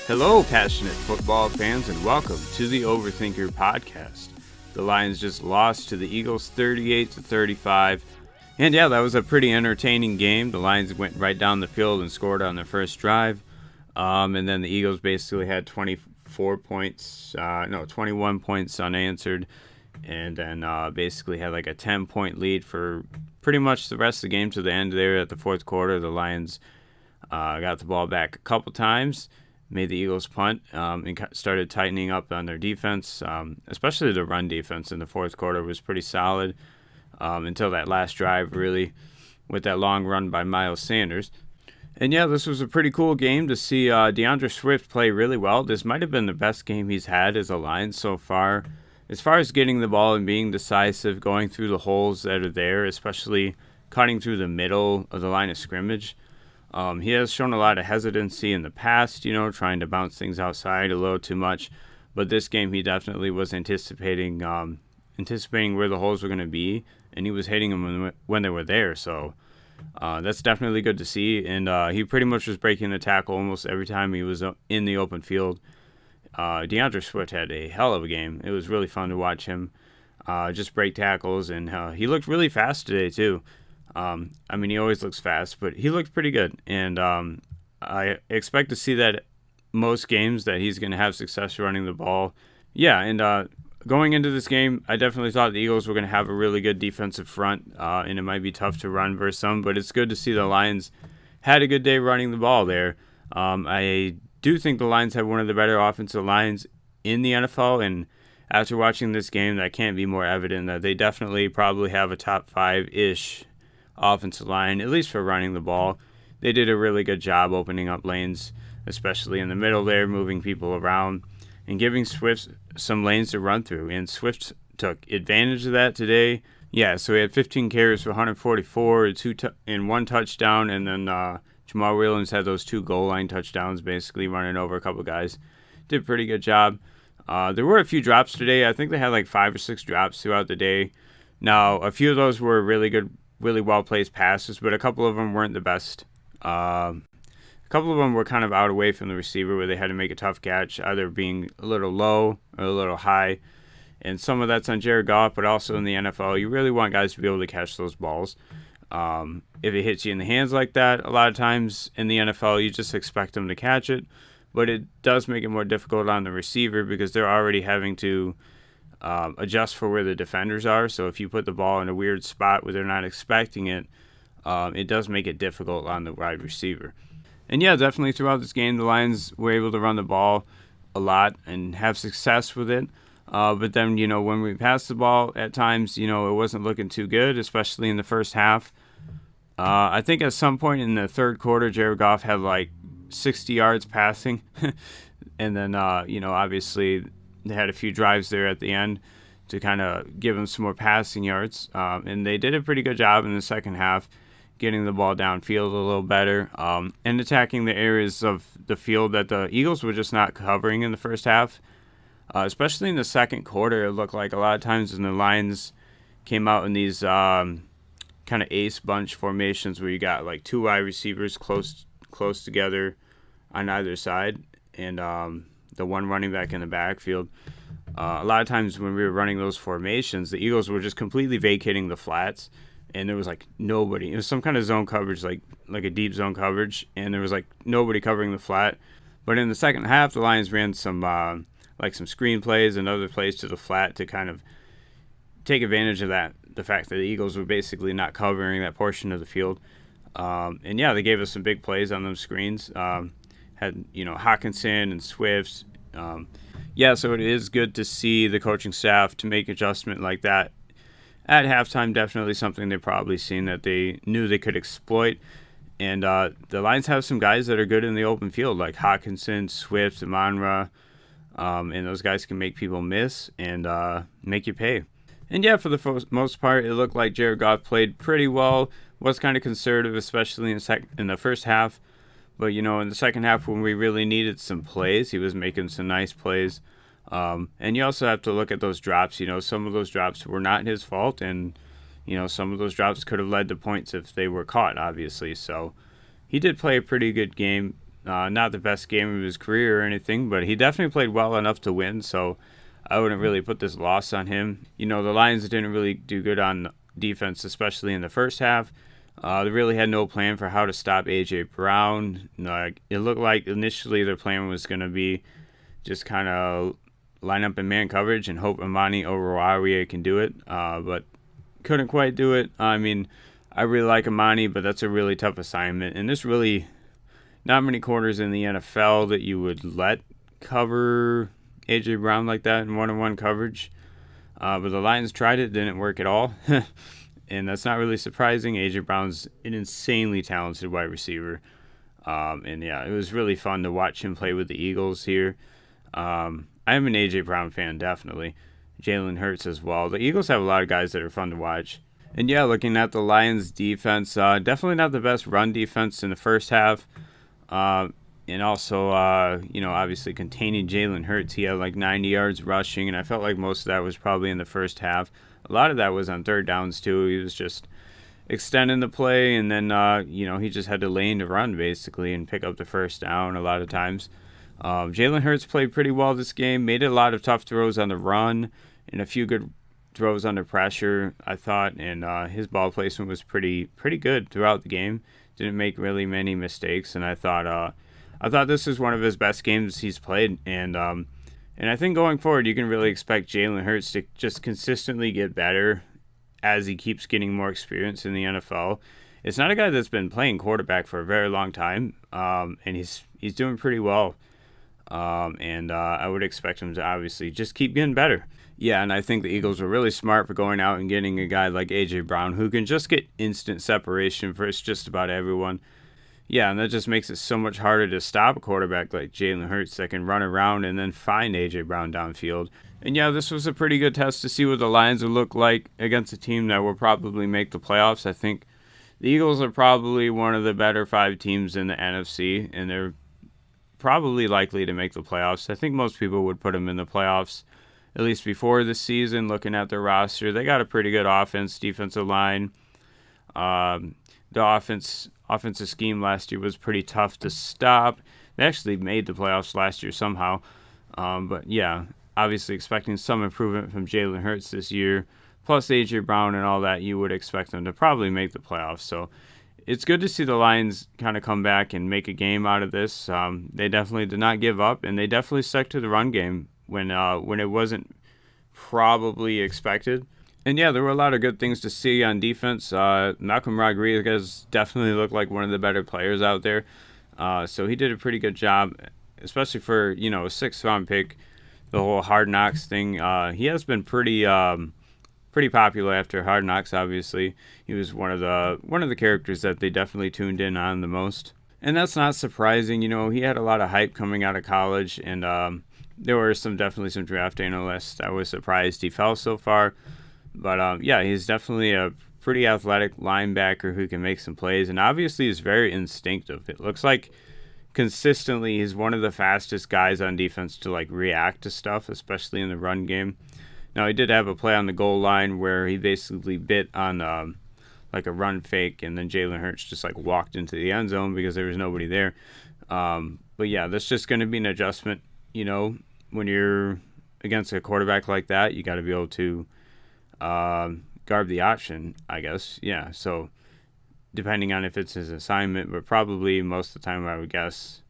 Hello, passionate football fans, and welcome to the Overthinker podcast. The Lions just lost to the Eagles 38-35. And yeah, that was a pretty entertaining game. The Lions went right down the field and scored on their first drive. And then the Eagles basically had 21 points unanswered. And then basically had like a 10-point lead for pretty much the rest of the game to the end there at the fourth quarter. The Lions got the ball back a couple times, made the Eagles punt, and started tightening up on their defense, especially the run defense in the fourth quarter was pretty solid until that last drive, really, with that long run by Miles Sanders. And yeah, this was a pretty cool game to see DeAndre Swift play really well. This might have been the best game he's had as a Lion so far. As far as getting the ball and being decisive, going through the holes that are there, especially cutting through the middle of the line of scrimmage. He has shown a lot of hesitancy in the past, trying to bounce things outside a little too much. But this game, he definitely was anticipating where the holes were going to be, and he was hitting them when they were there. So that's definitely good to see. And he pretty much was breaking the tackle almost every time he was in the open field. DeAndre Swift had a hell of a game. It was really fun to watch him just break tackles, and he looked really fast today too. He always looks fast, but he looked pretty good. And I expect to see that most games that he's going to have success running the ball. Yeah, and going into this game, I definitely thought the Eagles were going to have a really good defensive front, and it might be tough to run versus them, but it's good to see the Lions had a good day running the ball there. I do think the Lions have one of the better offensive lines in the NFL, and after watching this game, that can't be more evident that they definitely probably have a top 5-ish offensive line, at least for running the ball. They did a really good job opening up lanes, especially in the middle there, moving people around and giving Swift some lanes to run through. And Swift took advantage of that today. Yeah, so he had 15 carries for 144 and one touchdown, and then Jamal Williams had those 2 goal line touchdowns, basically running over a couple guys. Did a pretty good job. There were a few drops today. I think they had like 5 or 6 drops throughout the day. Now, a few of those were really good, really well-placed passes, but a couple of them weren't the best. A couple of them were kind of out away from the receiver where they had to make a tough catch, either being a little low or a little high. And some of that's on Jared Goff, but also in the NFL, you really want guys to be able to catch those balls. If it hits you in the hands like that, a lot of times in the NFL, you just expect them to catch it. But it does make it more difficult on the receiver because they're already having to adjust for where the defenders are. So if you put the ball in a weird spot where they're not expecting it, it does make it difficult on the wide receiver. And yeah, definitely throughout this game, the Lions were able to run the ball a lot and have success with it. But then, when we passed the ball at times, it wasn't looking too good, especially in the first half. I think at some point in the third quarter, Jared Goff had like 60 yards passing. And then, obviously they had a few drives there at the end to kind of give him some more passing yards. And they did a pretty good job in the second half, getting the ball downfield a little better and attacking the areas of the field that the Eagles were just not covering in the first half. Especially in the second quarter, it looked like a lot of times when the Lions came out in these kind of ace bunch formations where you got like 2 wide receivers close together on either side, and the one running back in the backfield. A lot of times when we were running those formations, the Eagles were just completely vacating the flats, and there was like nobody. It was some kind of zone coverage, like a deep zone coverage, and there was like nobody covering the flat. But in the second half, the Lions ran some some screen plays and other plays to the flat to kind of take advantage of that, the fact that the Eagles were basically not covering that portion of the field. And yeah, they gave us some big plays on those screens. Had, Hawkinson and Swift. So it is good to see the coaching staff to make adjustment like that at halftime. Definitely something they've probably seen that they knew they could exploit. And the Lions have some guys that are good in the open field, like Hawkinson, Swift, Amon-Ra. And those guys can make people miss and make you pay. And yeah, for the most part, it looked like Jared Goff played pretty well. Was kind of conservative, especially in the first half. But, in the second half, when we really needed some plays, he was making some nice plays. And you also have to look at those drops. Some of those drops were not his fault. And, some of those drops could have led to points if they were caught, obviously. So he did play a pretty good game. Not the best game of his career or anything, but he definitely played well enough to win, so I wouldn't really put this loss on him. The Lions didn't really do good on defense, especially in the first half. They really had no plan for how to stop A.J. Brown. It looked like initially their plan was going to be just kind of line up in man coverage and hope Amani Oruwariye can do it, but couldn't quite do it. I mean, I really like Amani, but that's a really tough assignment, and there's really not many corners in the NFL that you would let cover A.J. Brown like that in one-on-one coverage. But the Lions tried it, didn't work at all. And that's not really surprising. A.J. Brown's an insanely talented wide receiver. And yeah, it was really fun to watch him play with the Eagles here. I am an A.J. Brown fan, definitely. Jalen Hurts as well. The Eagles have a lot of guys that are fun to watch. And yeah, looking at the Lions defense, definitely not the best run defense in the first half. And also, obviously containing Jalen Hurts. He had like 90 yards rushing, and I felt like most of that was probably in the first half. A lot of that was on third downs, too. He was just extending the play, and then, he just had to lane to run, basically, and pick up the first down a lot of times. Jalen Hurts played pretty well this game, made a lot of tough throws on the run, and a few good throws under pressure, I thought, and his ball placement was pretty good throughout the game. Didn't make really many mistakes, and I thought this is one of his best games he's played, and I think going forward you can really expect Jalen Hurts to just consistently get better as he keeps getting more experience in the NFL. It's not a guy that's been playing quarterback for a very long time, and he's doing pretty well, and I would expect him to obviously just keep getting better. Yeah, and I think the Eagles were really smart for going out and getting a guy like A.J. Brown who can just get instant separation versus just about everyone. Yeah, and that just makes it so much harder to stop a quarterback like Jalen Hurts that can run around and then find A.J. Brown downfield. And yeah, this was a pretty good test to see what the Lions would look like against a team that will probably make the playoffs. I think the Eagles are probably one of the better 5 teams in the NFC, and they're probably likely to make the playoffs. I think most people would put them in the playoffs, at least before the season, looking at their roster. They got a pretty good offense, defensive line. The offensive scheme last year was pretty tough to stop. They actually made the playoffs last year somehow. But yeah, obviously expecting some improvement from Jalen Hurts this year, plus A.J. Brown and all that, you would expect them to probably make the playoffs. So it's good to see the Lions kind of come back and make a game out of this. They definitely did not give up, and they definitely stuck to the run game when it wasn't probably expected. And yeah, there were a lot of good things to see on defense. Malcolm Rodriguez definitely looked like one of the better players out there. So he did a pretty good job, especially for, a 6th-round pick. The whole Hard Knocks thing. He has been pretty popular after Hard Knocks, obviously. He was one of the characters that they definitely tuned in on the most. And that's not surprising. He had a lot of hype coming out of college, and there were definitely some draft analysts. I was surprised he fell so far. But, yeah, he's definitely a pretty athletic linebacker who can make some plays. And obviously he's very instinctive. It looks like consistently he's one of the fastest guys on defense to, react to stuff, especially in the run game. Now, he did have a play on the goal line where he basically bit on, a run fake, and then Jalen Hurts just, walked into the end zone because there was nobody there. But, yeah, that's just going to be an adjustment, when you're against a quarterback like that. You got to be able to guard the option, I guess. Yeah, so depending on if it's his assignment, but probably most of the time I would guess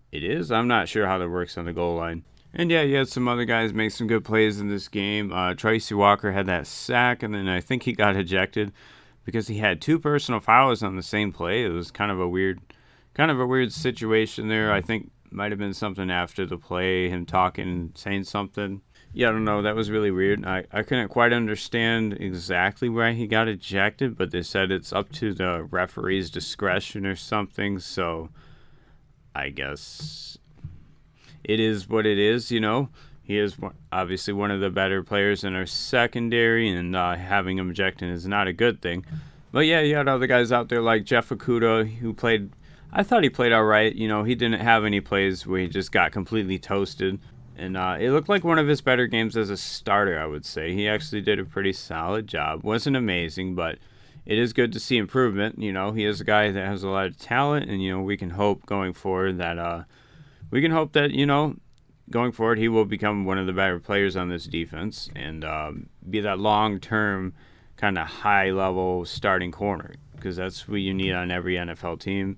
it is. I'm not sure how that works on the goal line. And yeah, you had some other guys make some good plays in this game. Tracy Walker had that sack, and then I think he got ejected because he had 2 personal fouls on the same play. It was kind of a weird situation there. I think might have been something after the play, him talking, saying something. Yeah, I don't know. That was really weird. I couldn't quite understand exactly why he got ejected, but they said it's up to the referee's discretion or something. So I guess it is what it is, He is obviously one of the better players in our secondary, and having him ejected is not a good thing. But yeah, you had other guys out there like Jeff Okudah, who played. I thought he played all right. He didn't have any plays where he just got completely toasted. And it looked like one of his better games as a starter, I would say. He actually did a pretty solid job. Wasn't amazing, but it is good to see improvement. He is a guy that has a lot of talent, and we can hope going forward that going forward he will become one of the better players on this defense and be that long-term kind of high-level starting corner, because that's what you need on every NFL team.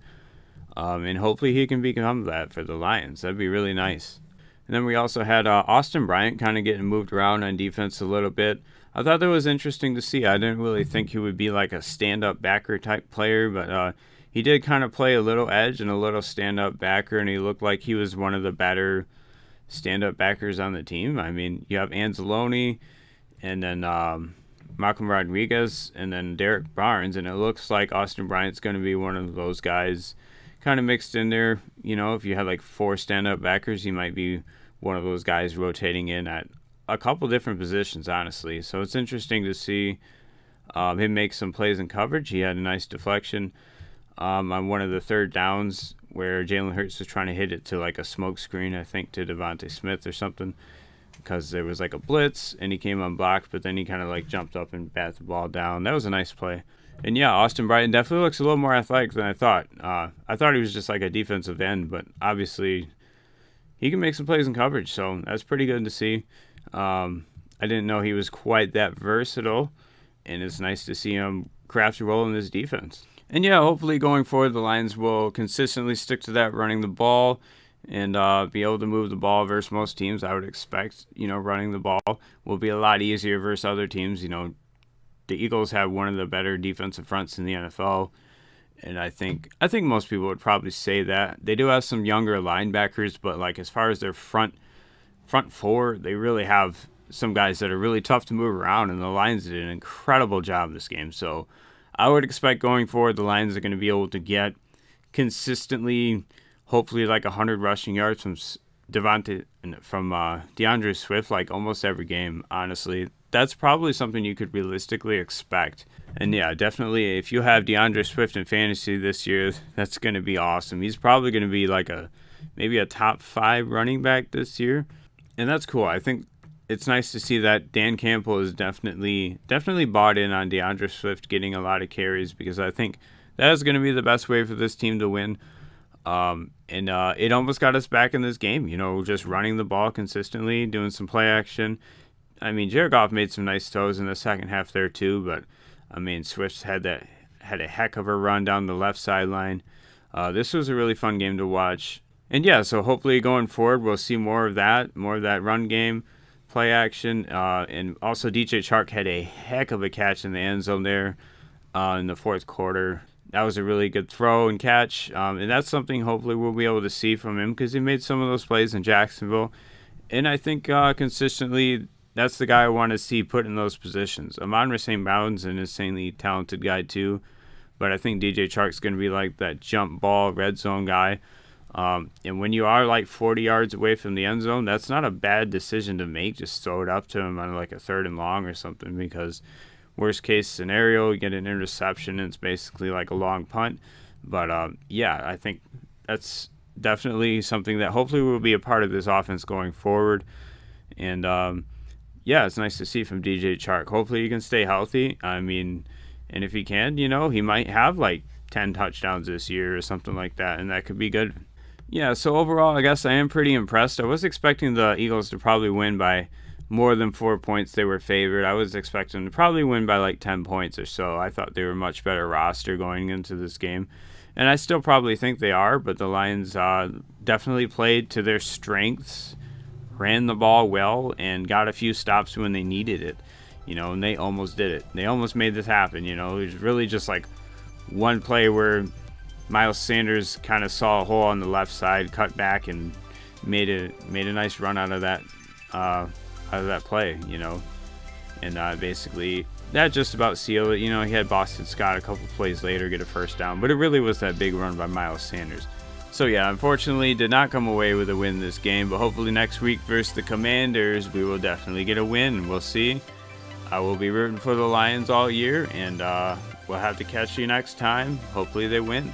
And hopefully he can become that for the Lions. That'd be really nice. And then we also had Austin Bryant kind of getting moved around on defense a little bit. I thought that was interesting to see. I didn't really think he would be like a stand-up backer type player, but he did kind of play a little edge and a little stand-up backer, and he looked like he was one of the better stand-up backers on the team. I mean, you have Anzalone and then Malcolm Rodriguez and then Derek Barnes, and it looks like Austin Bryant's going to be one of those guys kind of mixed in there. If you had like 4 stand-up backers, he might be one of those guys rotating in at a couple different positions, honestly. So it's interesting to see him make some plays in coverage. He had a nice deflection on one of the third downs where Jalen Hurts was trying to hit it to like a smoke screen, I think, to Devontae Smith or something, because there was like a blitz and he came unblocked, but then he kind of like jumped up and batted the ball down. That was a nice play. And yeah, Austin Bryant definitely looks a little more athletic than I thought. I thought he was just like a defensive end, but obviously he can make some plays in coverage, so that's pretty good to see. I didn't know he was quite that versatile, and it's nice to see him craft a role in this defense. And yeah, hopefully going forward, the Lions will consistently stick to that, running the ball, and be able to move the ball versus most teams. I would expect, running the ball will be a lot easier versus other teams. The Eagles have one of the better defensive fronts in the NFL, and I think most people would probably say that. They do have some younger linebackers, but like as far as their front four, they really have some guys that are really tough to move around, and the Lions did an incredible job this game. So I would expect going forward, the Lions are going to be able to get consistently, hopefully like 100 rushing yards from DeAndre Swift, like almost every game, honestly. That's probably something you could realistically expect. And yeah, definitely, if you have DeAndre Swift in fantasy this year, that's going to be awesome. He's probably going to be like maybe a top 5 running back this year. And that's cool. I think it's nice to see that Dan Campbell is definitely bought in on DeAndre Swift getting a lot of carries, because I think that is going to be the best way for this team to win. And it almost got us back in this game, just running the ball consistently, doing some play action. I mean, Jared Goff made some nice throws in the second half there too, but I mean, Swift had a heck of a run down the left sideline. This was a really fun game to watch. And yeah, so hopefully going forward, we'll see more of that run game, play action. And also DJ Chark had a heck of a catch in the end zone there in the fourth quarter. That was a really good throw and catch. And that's something hopefully we'll be able to see from him, because he made some of those plays in Jacksonville. And I think consistently, that's the guy I want to see put in those positions. Amon-Ra St. Brown's an insanely talented guy too, but I think DJ Chark's going to be like that jump ball, red zone guy. And when you are like 40 yards away from the end zone, that's not a bad decision to make. Just throw it up to him on like a 3rd and long or something, because worst case scenario, you get an interception and it's basically like a long punt. But yeah, I think that's definitely something that hopefully will be a part of this offense going forward. And yeah, it's nice to see from DJ Chark. Hopefully he can stay healthy. I mean, and if he can, he might have like 10 touchdowns this year or something like that, and that could be good. Yeah, so overall, I guess I am pretty impressed. I was expecting the Eagles to probably win by more than 4 points. They were favored. I was expecting to probably win by like 10 points or so. I thought they were a much better roster going into this game, and I still probably think they are, but the Lions definitely played to their strengths, ran the ball well, and got a few stops when they needed it, and they almost did it. They almost made this happen, it was really just like one play where Miles Sanders kind of saw a hole on the left side, cut back, and made a nice run out of that play, and basically that just about sealed it. He had Boston Scott a couple plays later get a first down, but it really was that big run by Miles Sanders. So yeah, unfortunately did not come away with a win this game, but hopefully next week versus the Commanders, we will definitely get a win. We'll see. I will be rooting for the Lions all year, and we'll have to catch you next time. Hopefully they win.